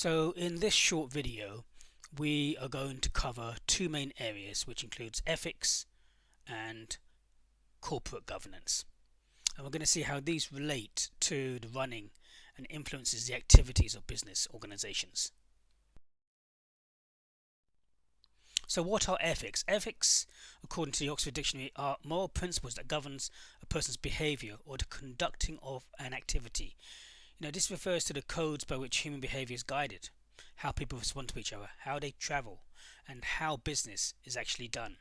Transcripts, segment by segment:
So in this short video we are going to cover two main areas, which includes ethics and corporate governance, and we're going to see how these relate to the running and influences the activities of business organizations. So what are ethics? Ethics, according to the Oxford Dictionary, are moral principles that governs a person's behavior or the conducting of an activity. This refers to the codes by which human behavior is guided, how people respond to each other, how they travel, and how business is actually done.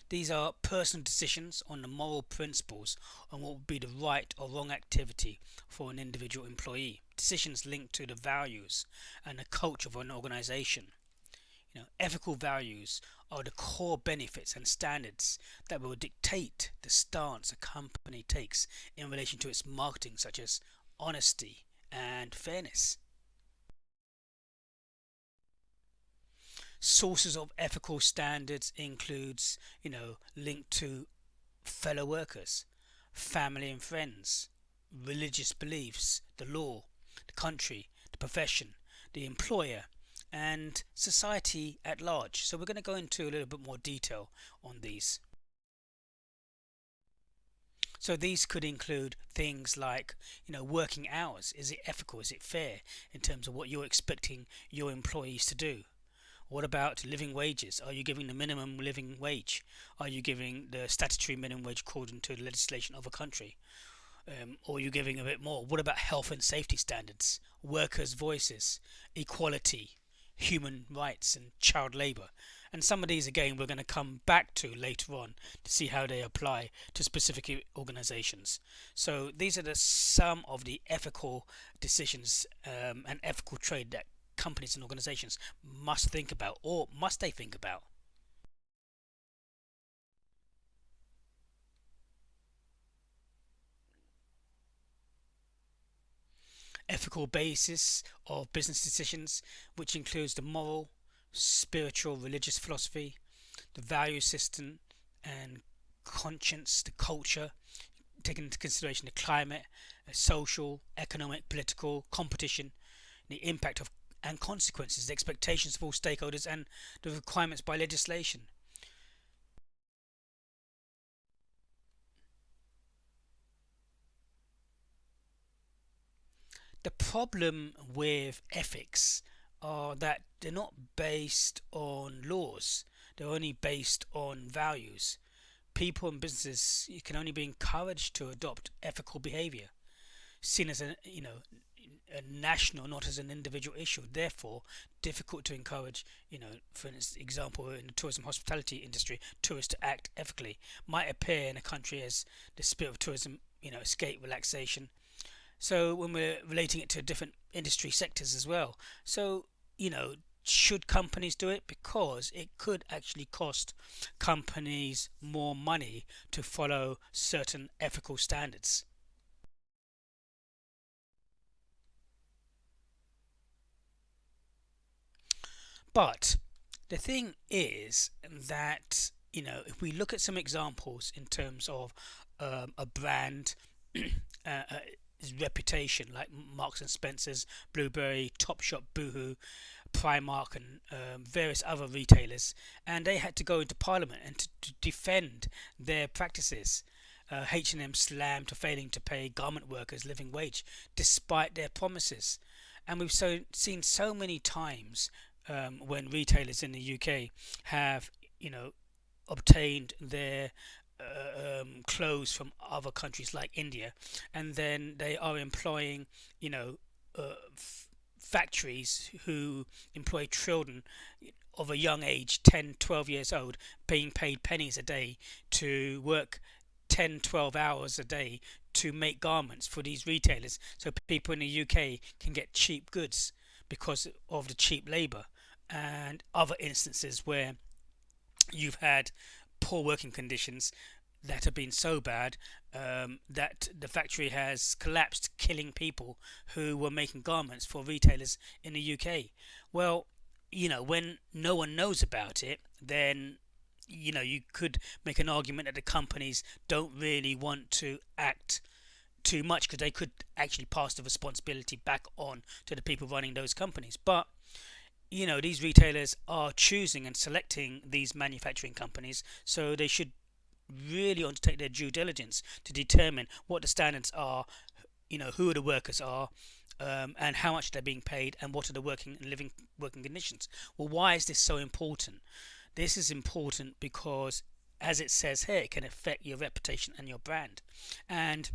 These are personal decisions on the moral principles on what would be the right or wrong activity for an individual employee. Decisions linked to the values and the culture of an organization. Ethical values are the core benefits and standards that will dictate the stance a company takes in relation to its marketing, such as honesty and fairness. Sources of ethical standards includes, linked to fellow workers, family and friends, religious beliefs, the law, the country, the profession, the employer, and society at large. So we're going to go into a little bit more detail on these. So these could include things like, working hours. Is it ethical? Is it fair in terms of what you're expecting your employees to do? What about living wages? Are you giving the minimum living wage? Are you giving the statutory minimum wage according to the legislation of a country? Or are you giving a bit more? What about health and safety standards, workers' voices, equality, human rights, and child labour? And some of these again we're going to come back to later on to see how they apply to specific organisations. So these are some of the ethical decisions and ethical trade that companies and organizations must think about, or must they think about. Ethical basis of business decisions, which includes the moral, spiritual, religious philosophy, the value system and conscience, the culture, taking into consideration the climate, social, economic, political, competition, the impact of and consequences, the expectations of all stakeholders, and the requirements by legislation. The problem with ethics are that they're not based on laws, they're only based on values. People and businesses can only be encouraged to adopt ethical behavior, seen as a national, not as an individual issue. Therefore, difficult to encourage. For example, in the tourism hospitality industry, tourists to act ethically might appear in a country as the spirit of tourism, escape, relaxation. So when we're relating it to different industry sectors as well, so should companies do it? Because it could actually cost companies more money to follow certain ethical standards. But the thing is that, if we look at some examples in terms of a brand reputation, like Marks and Spencer's, Blueberry, Topshop, Boohoo, Primark, and various other retailers, and they had to go into Parliament and to defend their practices. H&M slammed for failing to pay garment workers living wage despite their promises, and we've seen so many times when retailers in the UK have, obtained their clothes from other countries like India, and then they are employing, factories who employ children of a young age, 10, 12 years old, being paid pennies a day to work 10, 12 hours a day to make garments for these retailers, so people in the UK can get cheap goods because of the cheap labour. And other instances where you've had poor working conditions that have been so bad that the factory has collapsed, killing people who were making garments for retailers in the UK. Well, when no one knows about it, then you could make an argument that the companies don't really want to act too much, because they could actually pass the responsibility back on to the people running those companies. But these retailers are choosing and selecting these manufacturing companies, so they should really undertake their due diligence to determine what the standards are, who the workers are, and how much they're being paid, and what are the working conditions. Well, why is this so important? This is important because, as it says here, it can affect your reputation and your brand. And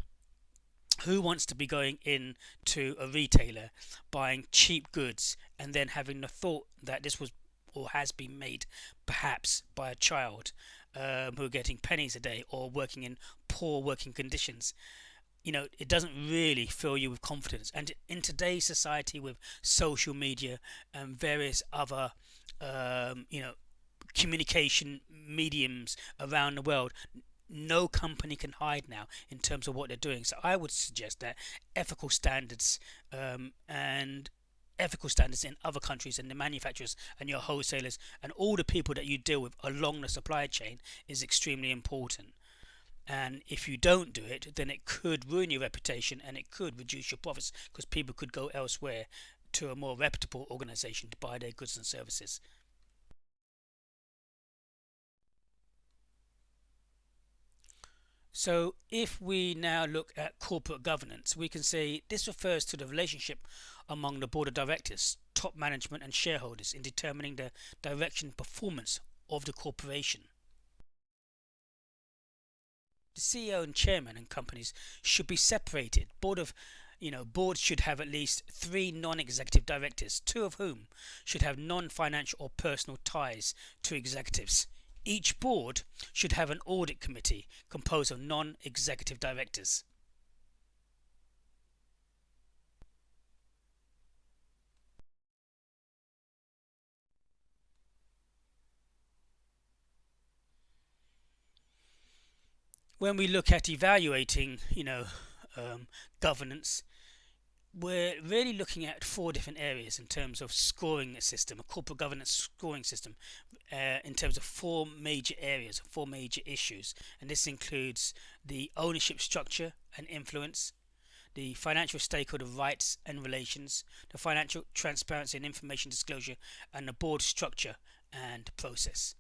who wants to be going in to a retailer, buying cheap goods, and then having the thought that this was or has been made perhaps by a child, who are getting pennies a day or working in poor working conditions? It doesn't really fill you with confidence. And in today's society, with social media and various other communication mediums around the world, no company can hide now in terms of what they're doing. So I would suggest that ethical standards, and ethical standards in other countries, and the manufacturers and your wholesalers and all the people that you deal with along the supply chain is extremely important. And if you don't do it, then it could ruin your reputation, and it could reduce your profits, because people could go elsewhere to a more reputable organization to buy their goods and services. So if we now look at corporate governance, we can say this refers to the relationship among the board of directors, top management and shareholders in determining the direction and performance of the corporation. The CEO and chairman and companies should be separated. Boards should have at least 3 non-executive directors, 2 of whom should have non-financial or personal ties to executives. Each board should have an audit committee composed of non-executive directors. When we look at evaluating, governance, we're really looking at 4 different areas in terms of scoring a system, a corporate governance scoring system, in terms of 4 major areas, 4 major issues. And this includes the ownership structure and influence, the financial stakeholder rights and relations, the financial transparency and information disclosure, and the board structure and process.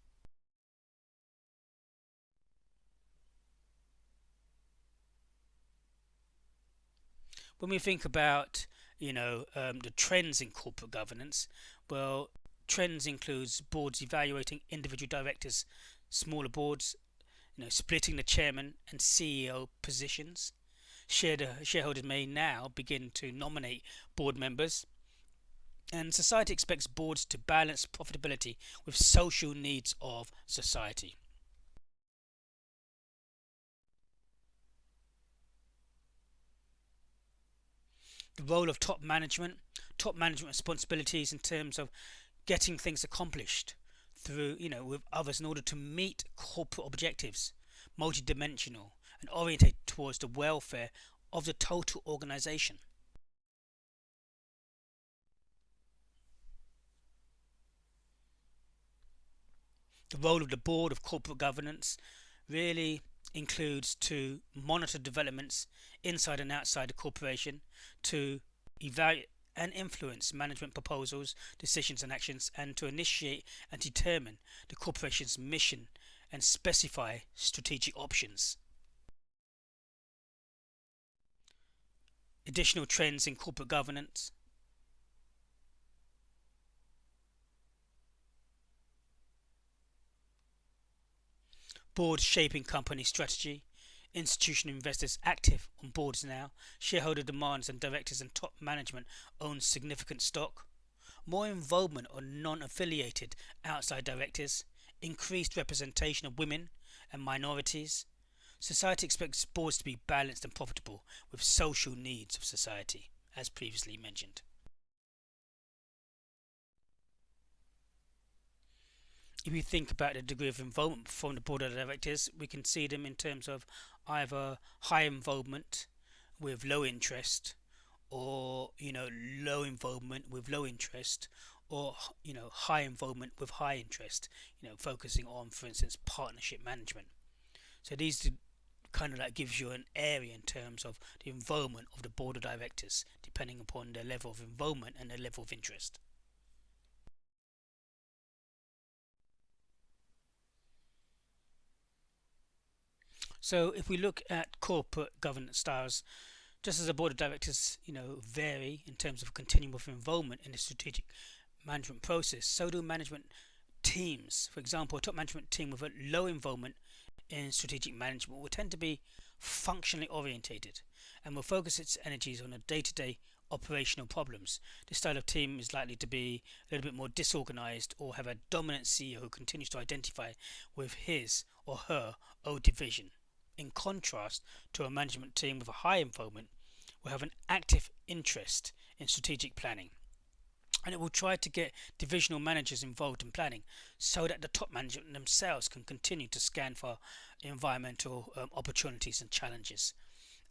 When we think about the trends in corporate governance, well, trends includes boards evaluating individual directors, smaller boards, splitting the chairman and CEO positions. Shareholders may now begin to nominate board members, and society expects boards to balance profitability with social needs of society. The role of top management responsibilities in terms of getting things accomplished through with others in order to meet corporate objectives, multidimensional and oriented towards the welfare of the total organization. The role of the board of corporate governance really includes to monitor developments inside and outside the corporation, to evaluate and influence management proposals, decisions and actions, and to initiate and determine the corporation's mission and specify strategic options. Additional trends in corporate governance. Boards shaping company strategy. Institutional investors active on boards now. Shareholder demands and directors and top management own significant stock. More involvement of non-affiliated outside directors. Increased representation of women and minorities. Society expects boards to be balanced and profitable with social needs of society, as previously mentioned. If you think about the degree of involvement from the board of directors, we can see them in terms of either high involvement with low interest, or low involvement with low interest, or high involvement with high interest, focusing on, for instance, partnership management. So these kind of like gives you an area in terms of the involvement of the board of directors, depending upon their level of involvement and their level of interest. So if we look at corporate governance styles, just as a board of directors, vary in terms of continuum of involvement in the strategic management process, so do management teams. For example, a top management team with a low involvement in strategic management will tend to be functionally orientated and will focus its energies on the day-to-day operational problems. This style of team is likely to be a little bit more disorganized or have a dominant CEO who continues to identify with his or her own division. In contrast to a management team with a high involvement, will have an active interest in strategic planning, and it will try to get divisional managers involved in planning so that the top management themselves can continue to scan for environmental opportunities and challenges.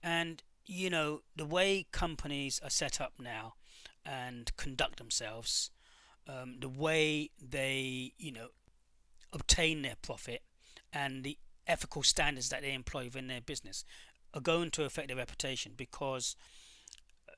And the way companies are set up now and conduct themselves, the way they obtain their profit, and the ethical standards that they employ within their business are going to affect their reputation, because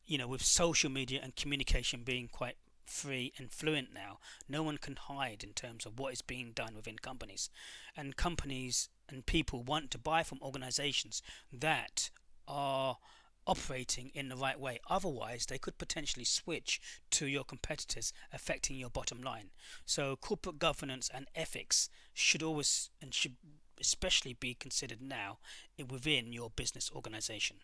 with social media and communication being quite free and fluent now, no one can hide in terms of what is being done within companies, and companies and people want to buy from organizations that are operating in the right way. Otherwise they could potentially switch to your competitors, affecting your bottom line. So corporate governance and ethics should always and should especially be considered now within your business organization.